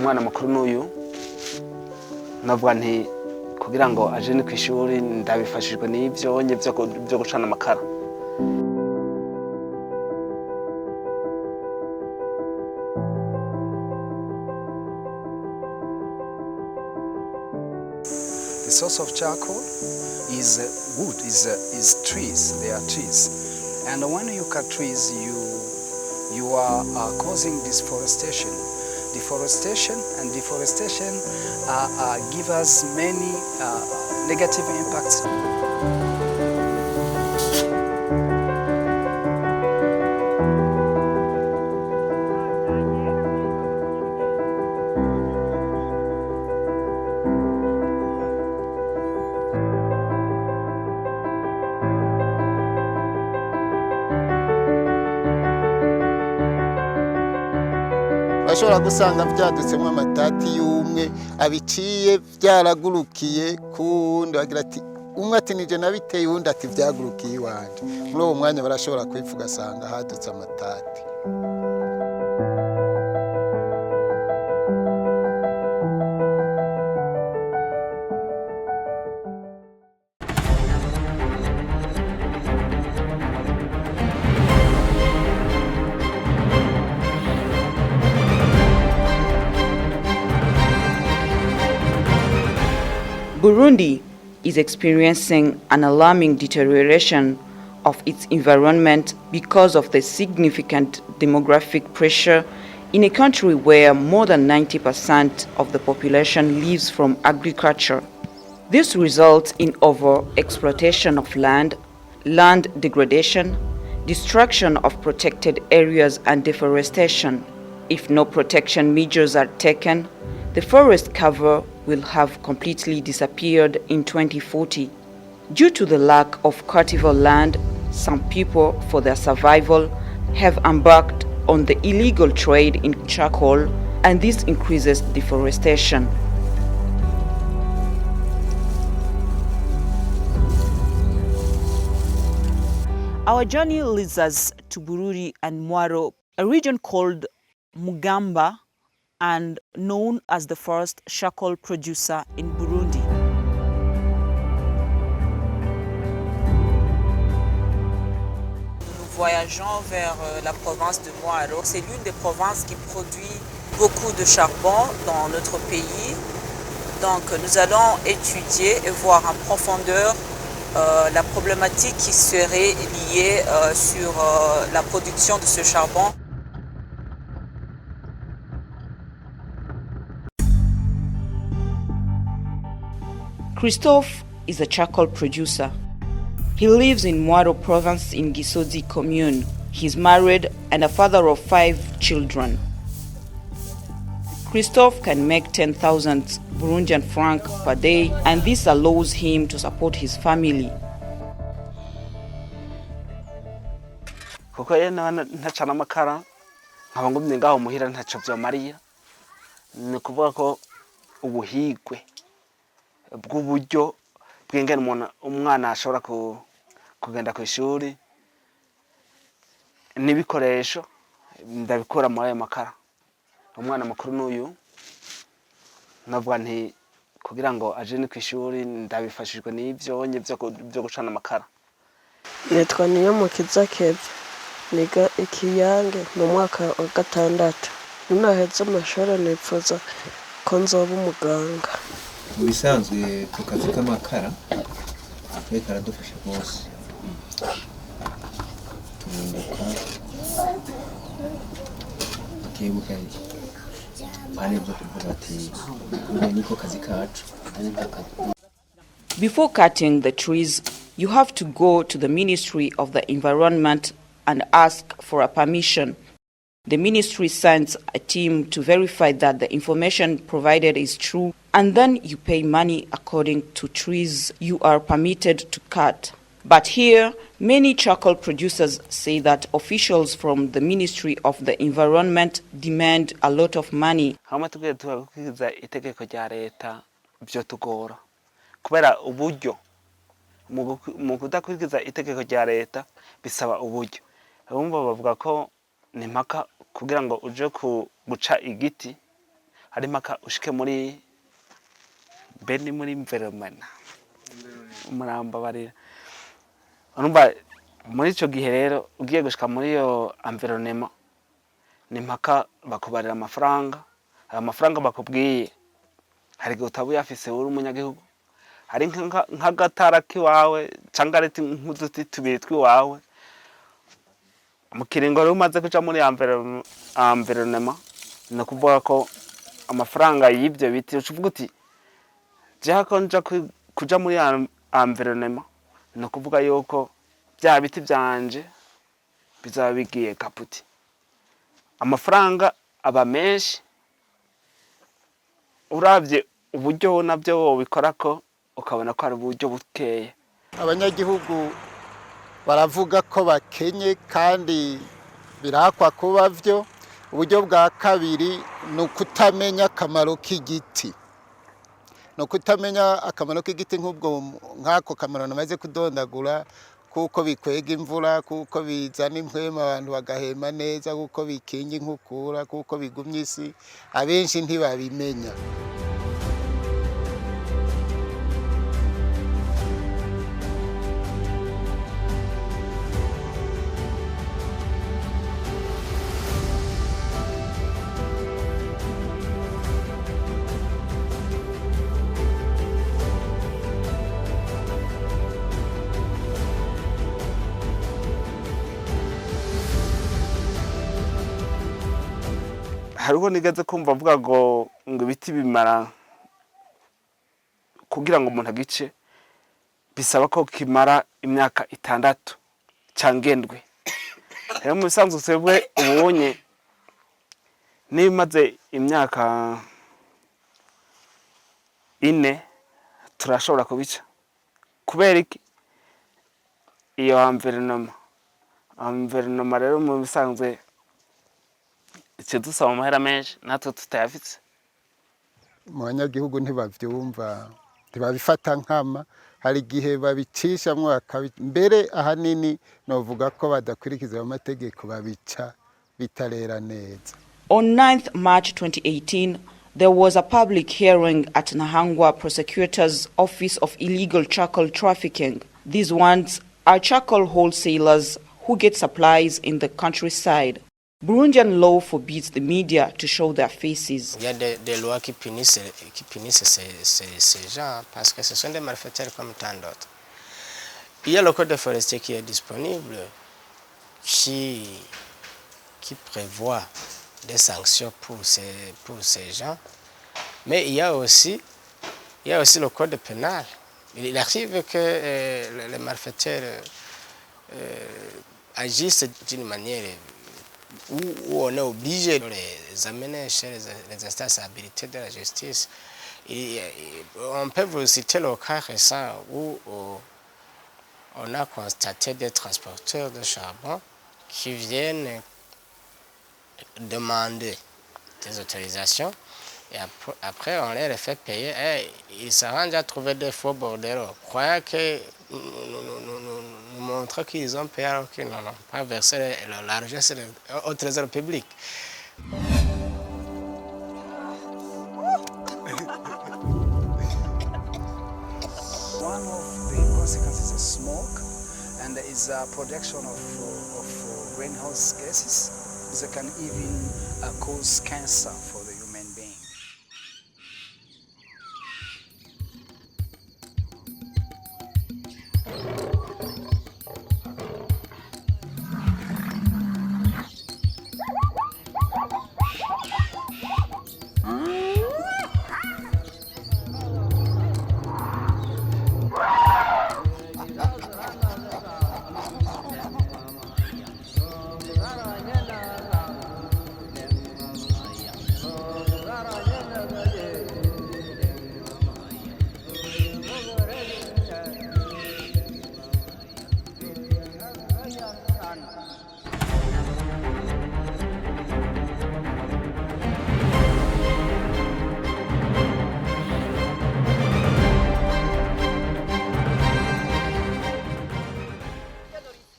umwana mukuru n'uyu navuga nti kugira ngo aje ni kwishuri ndabifashijwe n'ivyonye byo gucana amakara. The source of charcoal is wood, is trees. They are trees, and when you cut trees, you are causing deforestation. Deforestation give us many negative impacts. Bashobora gusanga byadutsemo amatati y'umwe abiciye byaragurukiye kundi bagira ati umwe ati nije nabiteye undi ati byagurukiye iwanje. Muri uwo mwanya barashobora kwivuga sanga hadutse amatati. Burundi is experiencing an alarming deterioration of its environment because of the significant demographic pressure in a country where more than 90% of the population lives from agriculture. This results in over-exploitation of land, land degradation, destruction of protected areas and deforestation. If no protection measures are taken, the forest cover will have completely disappeared in 2040. Due to the lack of cultivable land, some people, for their survival, have embarked on the illegal trade in charcoal, and this increases deforestation. Our journey leads us to Bururi and Mwaro, a region called Mugamba and known as the first charcoal producer in Burundi. Nous voyageons vers la province de Mwaro. C'est l'une des provinces qui produit beaucoup de charbon dans notre pays. Donc nous allons étudier et voir en profondeur la problématique qui serait liée sur la production de ce charbon. Christophe is a charcoal producer. He lives in Mwaro province in Gisozi commune. He's married and a father of 5 children. Christophe can make 10,000 Burundian francs per day, and this allows him to support his family. Kuko ntacana amakara nkaba ngumye ngaho muhira ntaco vyamariya, ni kuvuga ko ubuhigwe bw'uburyo bw'ingene umwana ashobora kugenda ku ishuri n'ibikoresho ndabikura muri ayo makara. Umwana mukuru n'uyu navuga nti kugira ngo aje ni ku ishuri ndabifashijwe n'ivyonye byo gucana amakara. Nitwa Niyomukiza Kevin, niga ikiyange mu mwaka wa 6. Ninaheze amashuri nipfuza ko nzoba umuganga. Mu bisanzwe ku kazi k'amakara karadufasha rwose. Tumunduka tukibuka bane byo kuvuga ati niko kazi kacu. Before cutting the trees, you have to go to the Ministry of the Environment and ask for a permission. The ministry sends a team to verify that the information provided is true, and then you pay money according to trees you are permitted to cut. But here, many charcoal producers say that officials from the Ministry of the Environment demand a lot of money. Hamwe tugiye tukwiza itegeko rya leta byo tugora kubera uburyo mu kudakwiza itegeko rya leta bisaba uburyo. Abumva bavuga ko ni mpaka kugira ngo uje guca igiti hari impaka ushike muri beni muri Mveromena murambabarira urumva muri ico gihe rero ugiye gushika muri yo environnement ni mpaka bakubarira amafaranga aya mafaranga bakubwiye hari gutabu yafise uri umunyagihugu hari nk'agatara kiwawe cyangwa ari nk'uduti tubiri twiwawe mu kiringo rero umaze kuja muri environnement no kuvuga ko amafaranga y'ibyo biti ucuvuga uti jako nja kuja muri environnement no kuvuga yuko bya biti byanje bizaba bigiye kaputi amafaranga aba menshi uravye uburyo nabyo bikora ko ukabona ko ari uburyo bukeye abanyagihugu baravuga ko bakenye kandi birakwa kuba byo uburyo bwa kabiri ni ukutamenya akamaro k'igiti no kutamenya akamaro k'igiti nk'ako kamaro namaze kudondagura kuko bikwega imvura kuko bizana impwema abantu bagahema neza kuko bikinga inkukura kuko bigumya isi abenshi ntibabimenya hariho nigeze kumva avuga ngo ibiti bimara kugira ngo umuntu agice bisaba ko kimara imyaka 6 cyangwa 7 rero mu bisanzwe sebwe ubonye nimaze imyaka 4 turashobora kubica kubera iki iyo environnement rero mu bisanzwe dusaba amahera menshi natwe tutayafite mu banyagihugu ntibavyumva ntibabifata nkama hari igihe babicishamwo mbere ahanini novuga ko badakurikiza amategeko babica bitarera neza. On 9th March 2018, there was a public hearing at Nahangwa Prosecutor's Office of Illegal Charcoal Trafficking. These ones are charcoal wholesalers who get supplies in the countryside. Burundian law forbids the media to show their faces. Il y a des lois qui punissent ces gens parce que ce sont des malfaiteurs comme tant d'autres. Il y a le code forestier qui est disponible qui prévoit des sanctions pour ces gens, mais il y a aussi le code pénal. Il arrive que les malfaiteurs agissent d'une manière où on est obligé de les amener chez les instances habilitées de la justice. On peut vous citer le cas récent où on a constaté des transporteurs de charbon qui viennent demander des autorisations et après on les fait payer et ils s'arrangent à trouver des faux bordereaux, croyant que nous montrons qu'ils ont payé alors qu'ils n'ont pas versé l'argent au trésor public. One of the consequences is smoke and there is a production of greenhouse gases. They can even cause cancer for the human being.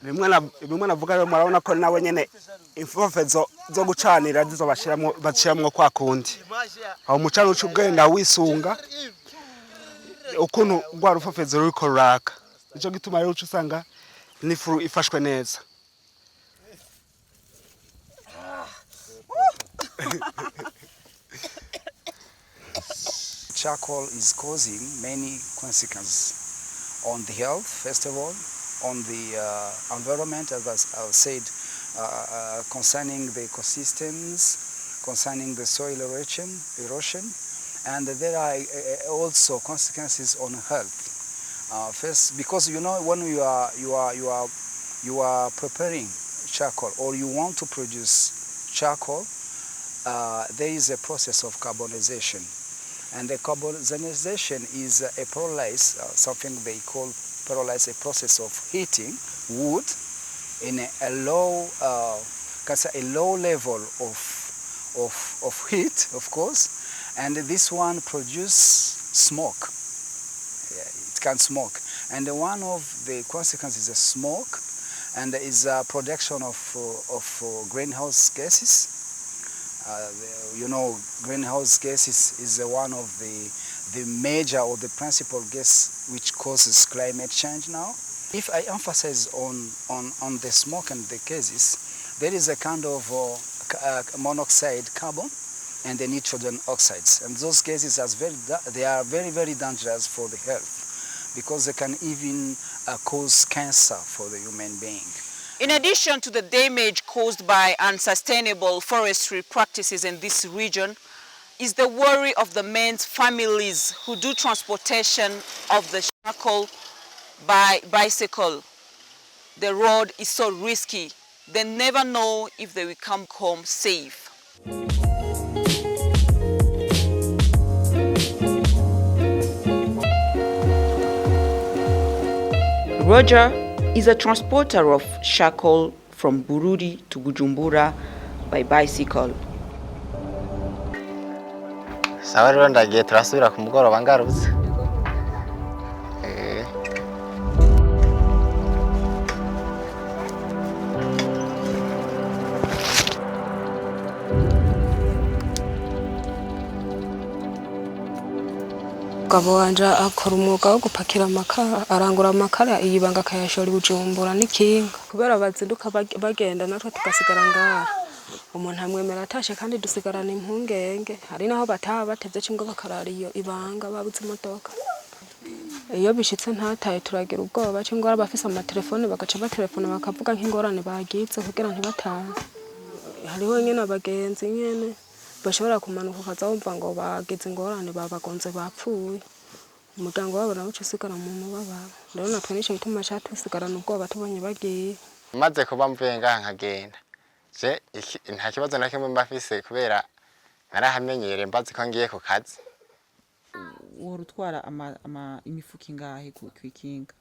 bimwe navuga rero murabona ko nawe nyene imfofo zo gucanira zizo bashiramwo kwa kundi aho umucana uca ugenda wisunga ukuntu rwa rufofezo ruriko ruraka nico gituma rero uca usanga n'ifuru ifashwe neza. Charcoal is causing many consequences on the health, first of all, on the environment, as I said, concerning the ecosystems, concerning the soil erosion, and there are also consequences on health. First, because you know when you are preparing charcoal or you want to produce charcoal, there is a process of carbonization. And the carbonization is a pyrolysis, something they call pyrolysis, a process of heating wood in a low level of heat, of course, and this one produces smoke. It can smoke, and one of the consequences is smoke, and is production of greenhouse gases. You know, greenhouse gases is one of the major or the principal gas which causes climate change now. If I emphasize on the smoke and the gases, there is a kind of monoxide carbon and the nitrogen oxides, and those gases they are very, very dangerous for the health because they can even cause cancer for the human being. In addition to the damage caused by unsustainable forestry practices in this region, is the worry of the men's families who do transportation of the charcoal by bicycle. The road is so risky, they never know if they will come home safe. Roger is a transporter of charcoal from Burundi to Bujumbura by bicycle. Sawa rero ndagiye turasubira ku mugoroba ngarutse. Umugabo wanje akora umwuga wo gupakira amakara, arangura amakara iyibanga akayashora i Bujumbura n'ikinga. Kubera bazinduka bagenda natwe tugasigara ngaha. Umuntu amwemera atashe kandi dusigarana impungenge. Hari naho bataha batevye cingo bakarara iyo ibanga babuze imodoka. Iyo bishitse ntataye turagira ubwoba cingo abafise amatelefone bagaca batelefona bakavuga nk'ingorane bagize kugira ntibataha. Hariho nyene abagenzi nyene bashobora kumanuka ukaza wumva ngo bagize ingorane babagonze bapfuye. Umuryango wabo nawo usigara mu mubabaro. Rero natwe nico gituma cyatusigarana ubwoba tubonye bagiye. Maze kuba mvuye ngaha nkagenda. Je nta kibazo na kimwe mbafise kubera narahamenyere mbazi ko ngiye ku kazi. Urutwara imifuka ingahe kwikinga?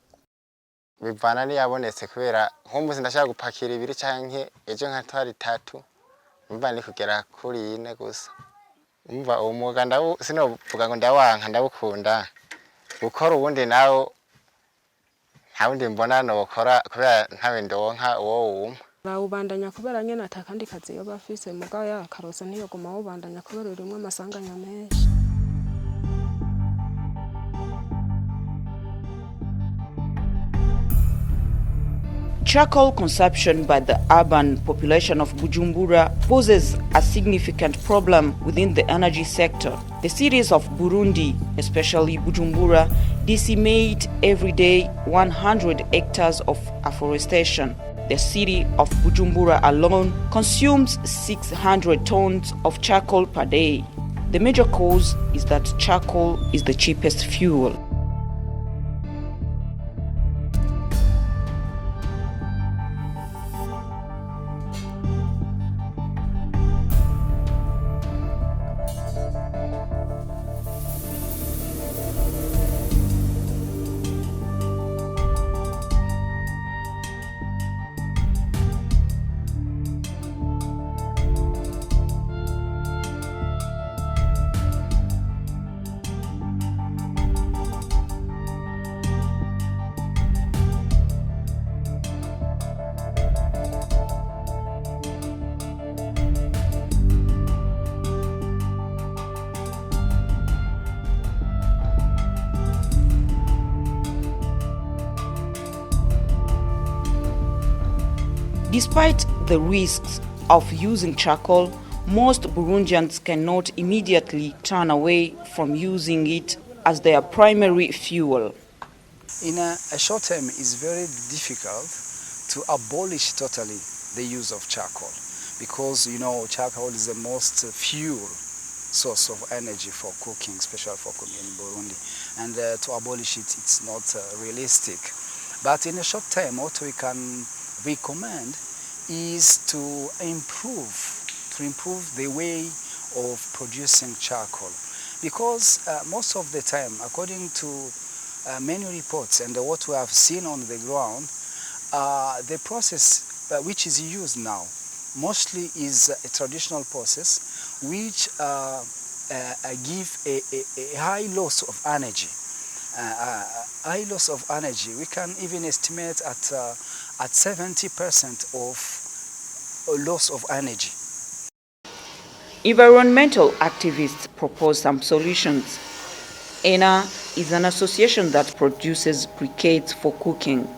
Bivana ni yabonetse kubera nk'umuzi ndashaka gupakira ibiri canke ejo nkatwara 3. Mba ni kugera kuri 4 gusa. Umva umwuga sinovuga ngo ndawanka ndabukunda. Gukora ubundi nawo nta wundi mbona no gukora kubera ntawe ndonka uwo wuma. Bawubandanya kubera nyene atakandi kazi yo bafise mugabo ya karosa niyo guma wubandanya kubera rimwe amasanganya menshi. Charcoal consumption by the urban population of Bujumbura poses a significant problem within the energy sector. The cities of Burundi, especially Bujumbura, decimate every day 100 hectares of afforestation. The city of Bujumbura alone consumes 600 tons of charcoal per day. The major cause is that charcoal is the cheapest fuel. Despite the risks of using charcoal, most Burundians cannot immediately turn away from using it as their primary fuel. In a short term, it's very difficult to abolish totally the use of charcoal because, you know, charcoal is the most fuel source of energy for cooking, especially for cooking in Burundi. And to abolish it, it's not realistic. But in a short term, what we can recommend is to improve the way of producing charcoal. Because most of the time, according to many reports and what we have seen on the ground, the process which is used now mostly is a traditional process which give a high loss of energy. High loss of energy, we can even estimate at 70% of loss of energy. Environmental activists propose some solutions. ENA is an association that produces briquettes for cooking.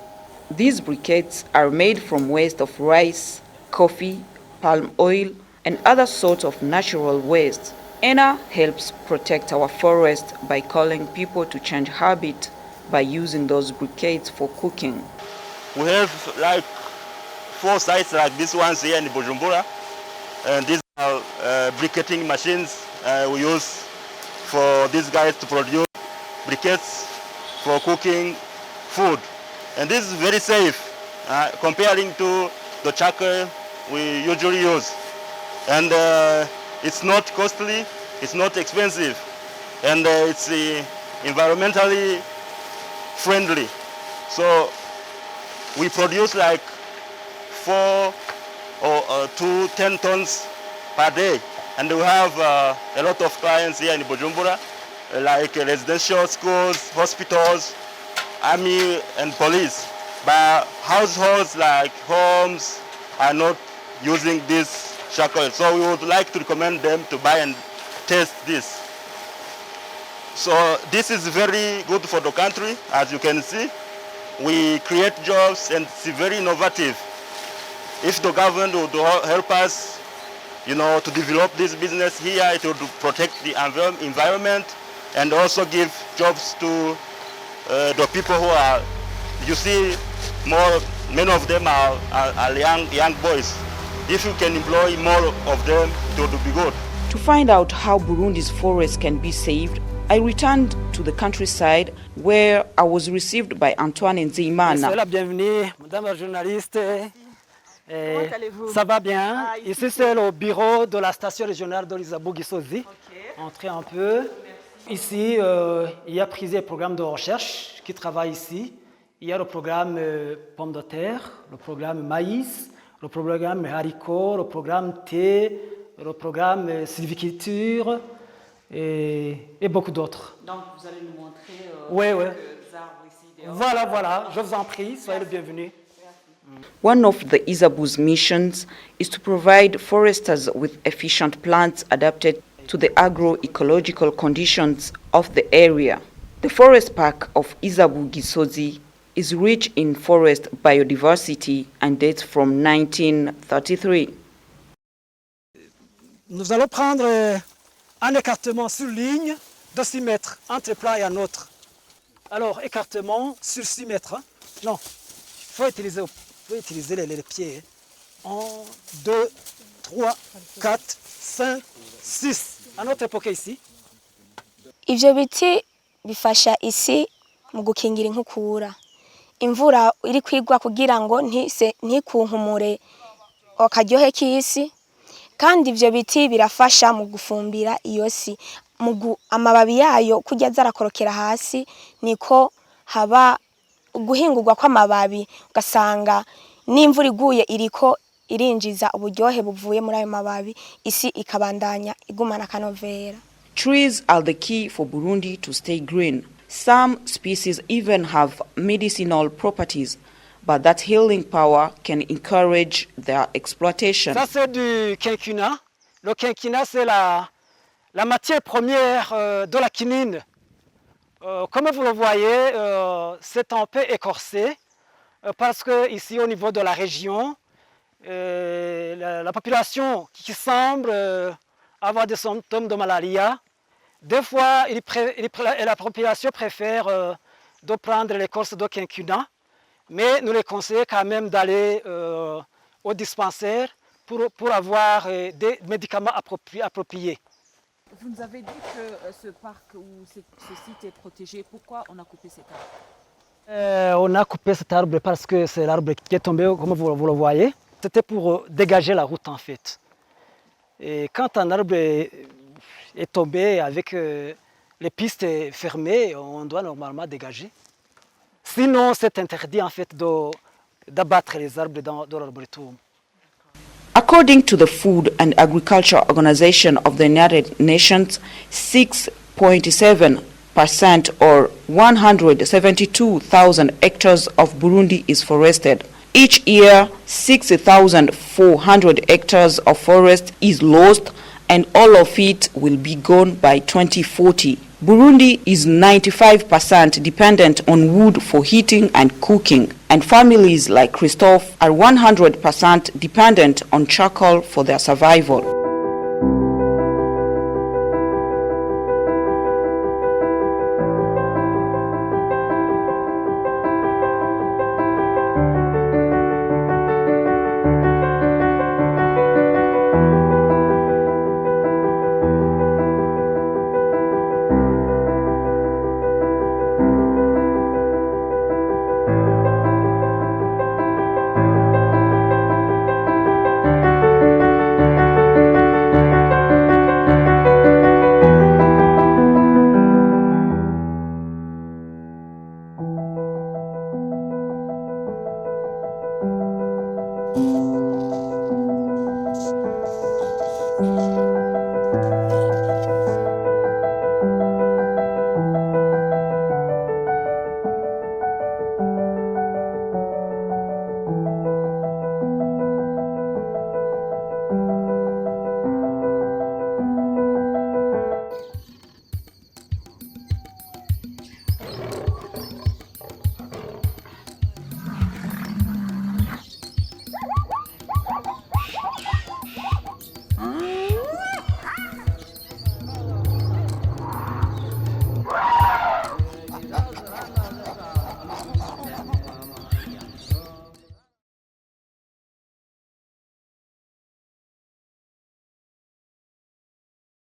These briquettes are made from waste of rice, coffee, palm oil, and other sorts of natural waste. ENA helps protect our forest by calling people to change habit by using those briquettes for cooking. We have like 4 sites like this ones here in Bujumbura, and these are briquetting machines we use for these guys to produce briquettes for cooking food. And this is very safe comparing to the charcoal we usually use. And it's not costly, it's not expensive, and it's environmentally friendly. So we produce like 4 to 10 tons per day. And we have a lot of clients here in Bujumbura, like residential schools, hospitals, army and police. But households like homes are not using this charcoal. So we would like to recommend them to buy and test this. So this is very good for the country, as you can see. We create jobs and it's very innovative. If the government would help us, you know, to develop this business here, it would protect the environment and also give jobs to the people who are, you see, many of them are young boys. If you can employ more of them, it would be good. To find out how Burundi's forests can be saved, I returned to the countryside where I was received by Aimée Nshimirimana. la bienvenue, madame la journaliste. Comment allez-vous? Ça va bien. Ici, c'est le bureau de la station régionale de l'Isabou-Gisozi. Okay. Entrez un peu. Ici, il y a plusieurs programmes de recherche qui travaillent ici. Il y a le programme pommes de terre, le programme maïs, le programme haricots, le programme thé, le programme sylviculture et beaucoup d'autres. Donc, vous allez nous montrer quelques arbres ici dehors. Voilà, je vous en prie, soyez le bienvenu. One of the Isabu's missions is to provide foresters with efficient plants adapted to the agroecological conditions of the area. The forest park of Isabu-Gisozi is rich in forest biodiversity and dates from 1933. Nous allons prendre un écartement sur ligne de 6 mètres entre plat et un autre. Alors, écartement sur 6 mètres. Non, il faut utiliser les pieds. 1, 2, 3, 4, 5, 6. Un autre époque ici. Ivyo biti bifasha isi mu gukingira inkukura. Imvura iri kwigwa kugira ngo ntikunkumure akaryohe k'isi. Kandi ivyo biti birafasha mu gufumbira iyo si. Amababi yayo kujya zarakorokera hasi niko haba guhingurwa kw'amababi ugasanga n'imvura iguye iriko irinjiza uburyohe buvuye muri ayo mababi isi ikabandanya igumana kanovera. Trees are the key for Burundi to stay green. Some species even have medicinal properties, but that healing power can encourage their exploitation. Ça c'est du quinquina. Le quinquina c'est la matière première de la quinine. Comme vous le voyez, c'est un peu écorcé parce que ici au niveau de la région, la population qui semble avoir des symptômes de malaria, des fois la population préfère de prendre l'écorce de quinquina, mais nous les conseillons quand même d'aller au dispensaire pour avoir des médicaments appropriés. Vous nous avez dit que ce parc ou ce site est protégé. Pourquoi on a coupé cet arbre? On a coupé cet arbre parce que c'est l'arbre qui est tombé, comme vous le voyez. C'était pour dégager la route en fait. Et quand un arbre est tombé avec les pistes fermées, on doit normalement dégager. Sinon, c'est interdit en fait d'abattre les arbres dans l'arboretum. According to the Food and Agriculture Organization of the United Nations, 6.7% or 172,000 hectares of Burundi is forested. Each year, 60,400 hectares of forest is lost, and all of it will be gone by 2040. Burundi is 95% dependent on wood for heating and cooking, and families like Christophe are 100% dependent on charcoal for their survival.